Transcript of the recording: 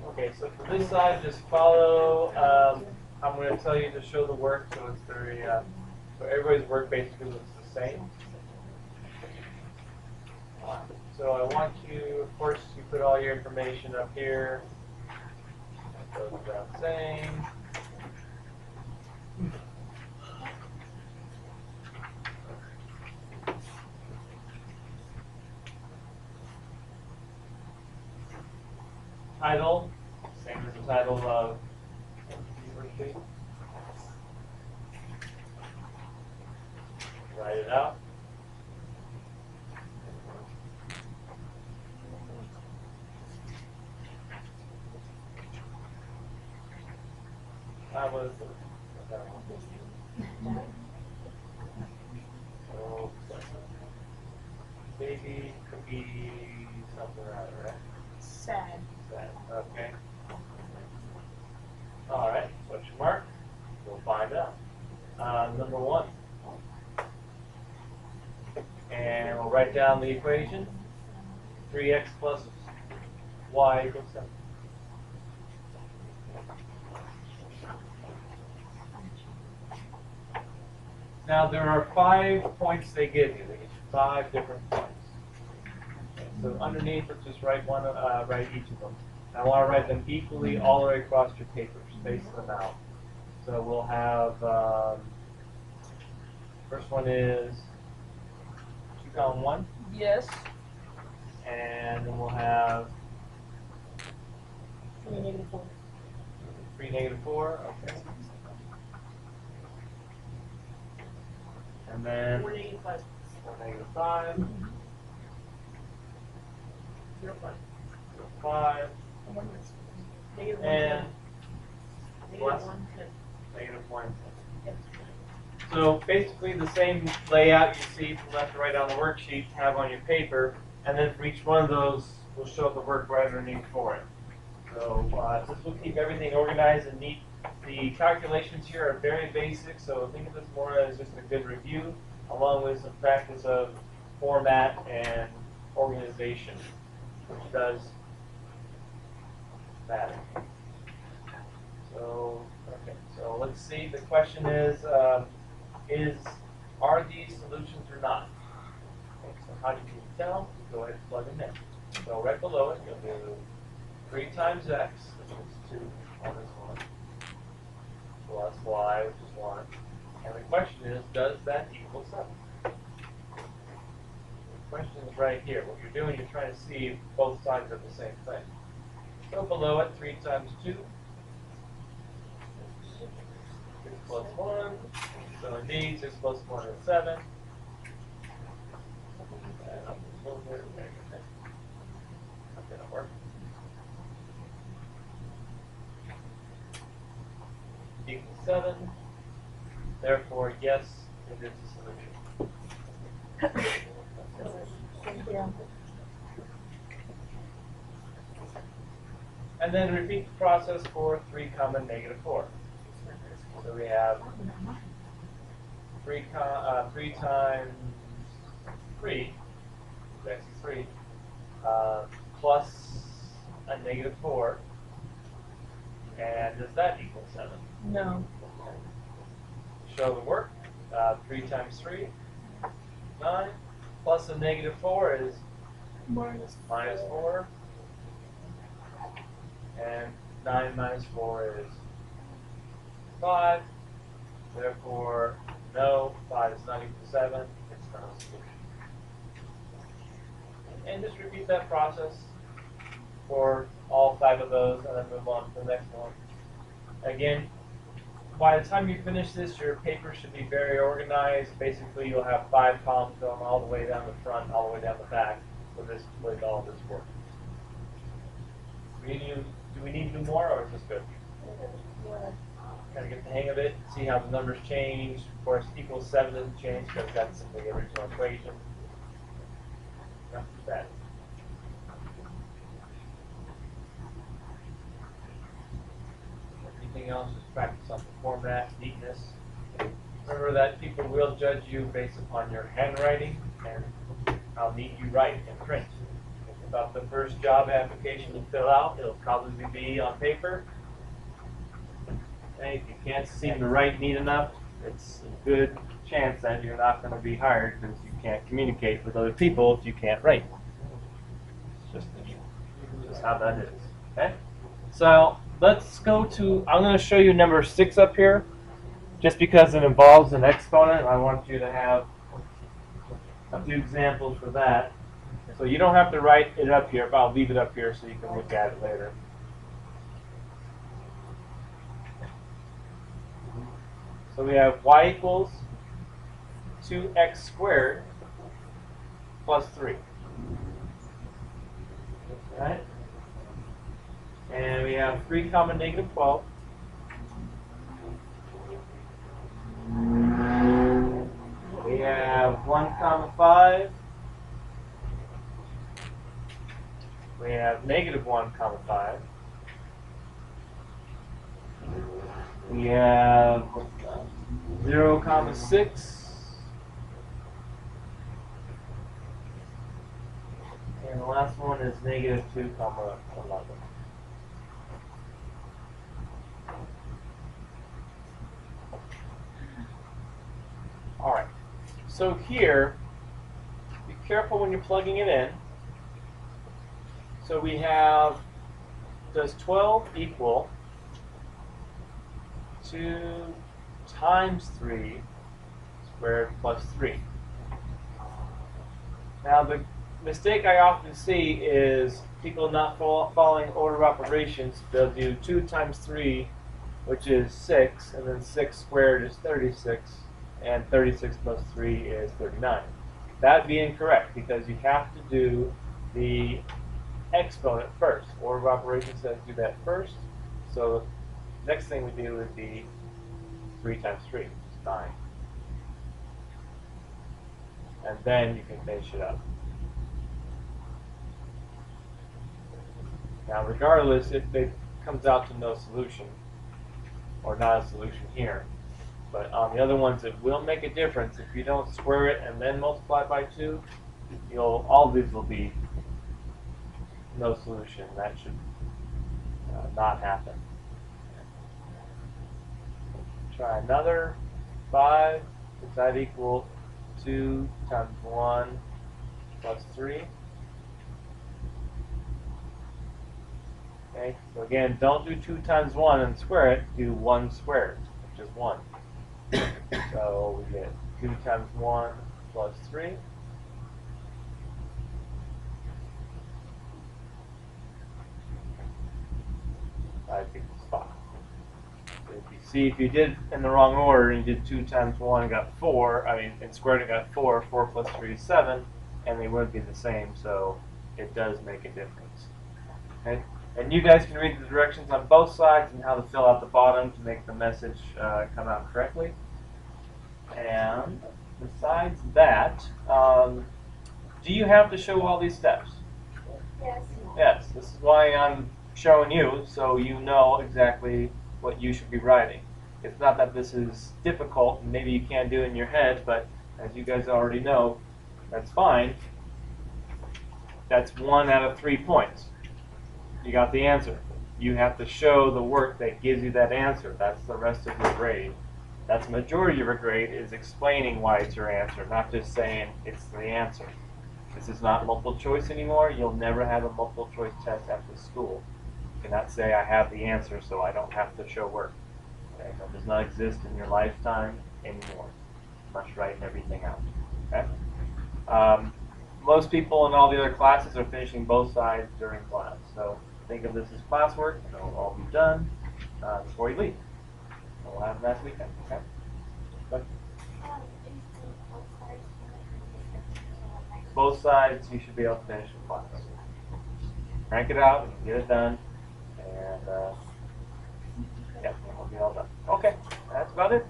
Okay, so for this side, just follow. I'm going to tell you to show the work, so it's very. So everybody's work basically looks the same. So I want you, of course, you put all your information up here. That goes without saying. Title, same as the title of the worksheet. Write it out. That was so, baby could be something or other, right? Sad. Sad. Okay. All right. Question mark. We'll find out. Number 1. And we'll write down the equation. 3x plus y equals 7. Now there are 5 points they give you. They give you 5 different points. Okay, so underneath, let's just write write each of them. I want to write them equally all the way across your paper. Space them out. So we'll have first one is 2,1. Yes. And then we'll have 3 negative 4. 3 negative 4. Okay. And then 4 negative 5. 4 negative 5. 0 5. 5. Negative 1. And Negative 1. 10. negative 1. Yep. So basically the same layout you see from left to right on the worksheet have on your paper, and then for each one of those we'll show the work right underneath for it. So this will keep everything organized and neat. The calculations here are very basic, so think of this more as just a good review, along with some practice of format and organization, which does matter. So, okay, so let's see. The question is are these solutions or not? Okay, so how do you tell? Go ahead and plug them in. So right below it, you'll do 3 times x, which is 2, 1 is 1, plus y, which is 1. And the question is, does that equal 7? The question is right here. What you're doing, you're trying to see if both sides are the same thing. So below it, 3 times 2, 6 plus 1. So indeed, 6 plus 1 is 7. And up a little bit. Not going to work. Equals 7. Therefore, yes, it is a solution. Yeah. And then repeat the process for 3 comma negative 4. So we have 3 times 3, that's 3, plus a negative 4. And does that equal 7? No. Show the work. 3 times 3, 9. Plus a negative 4 is minus 4. And 9 minus 4 is 5. Therefore, no, 5 is not equal to 7. It's not a solution. And just repeat that process for all 5 of those, and then move on to the next one. Again, by the time you finish this, your paper should be very organized. Basically, you'll have 5 columns going all the way down the front, all the way down the back, with all this work. Do we need to do more, or is this good? Kind of get the hang of it, see how the numbers change. Of course, equals 7 doesn't change because that's simply the original equation. Not too bad. Anything else? Just practice on the format, neatness. Remember that people will judge you based upon your handwriting and how neat you write and print. If about the first job application you fill out. It'll probably be on paper. Okay, if you can't seem to write neat enough, it's a good chance that you're not going to be hired because you can't communicate with other people if you can't write. It's just how that is. Okay? So let's go to, I'm going to show you number 6 up here. Just because it involves an exponent, I want you to have a few examples for that. So you don't have to write it up here, but I'll leave it up here so you can look at it later. So we have y equals 2x squared plus 3. Right? And we have 3 comma negative 12. We have 1 comma 5. We have negative 1 comma 5. We have 0 comma 6. And the last one is negative 2 comma 11. Alright, so here, be careful when you're plugging it in. So we have, does 12 equal 2 times 3 squared plus 3? Now the mistake I often see is people not following order of operations. They'll do 2 times 3, which is 6, and then 6 squared is 36. And 36 plus 3 is 39. That would be incorrect because you have to do the exponent first. Order of operations says do that first. So the next thing we do would be 3 times 3, which is 9. And then you can finish it up. Now regardless, if it comes out to no solution, or not a solution here, but on the other ones, it will make a difference. If you don't square it and then multiply by 2, all of these will be no solution. That should not happen. Try another 5. Does that equal 2 times 1 plus 3? Okay, so again, don't do 2 times 1 and square it. Do 1 squared, which is 1. So we get 2 times 1 plus 3. That equals 5. So if you see, if you did in the wrong order and you did 2 times 1 and got 4, and squared it got 4, 4 plus 3 is 7, and they wouldn't be the same, so it does make a difference. Okay? And you guys can read the directions on both sides and how to fill out the bottom to make the message come out correctly. And besides that, do you have to show all these steps? Yes. Yes, this is why I'm showing you, so you know exactly what you should be writing. It's not that this is difficult and maybe you can't do it in your head, but as you guys already know, that's fine. That's 1 out of 3 points. You got the answer. You have to show the work that gives you that answer. That's the rest of your grade. That's the majority of your grade is explaining why it's your answer, not just saying it's the answer. This is not multiple choice anymore. You'll never have a multiple choice test after school. You cannot say I have the answer so I don't have to show work. Okay? That does not exist in your lifetime anymore. You must write everything out. Okay? Most people in all the other classes are finishing both sides during class. So think of this as classwork, and it'll all be done before you leave. We'll have a nice weekend. Okay? But both sides, you should be able to finish in class. Crank it out, and get it done, and yeah, we'll be all done. Okay, that's about it.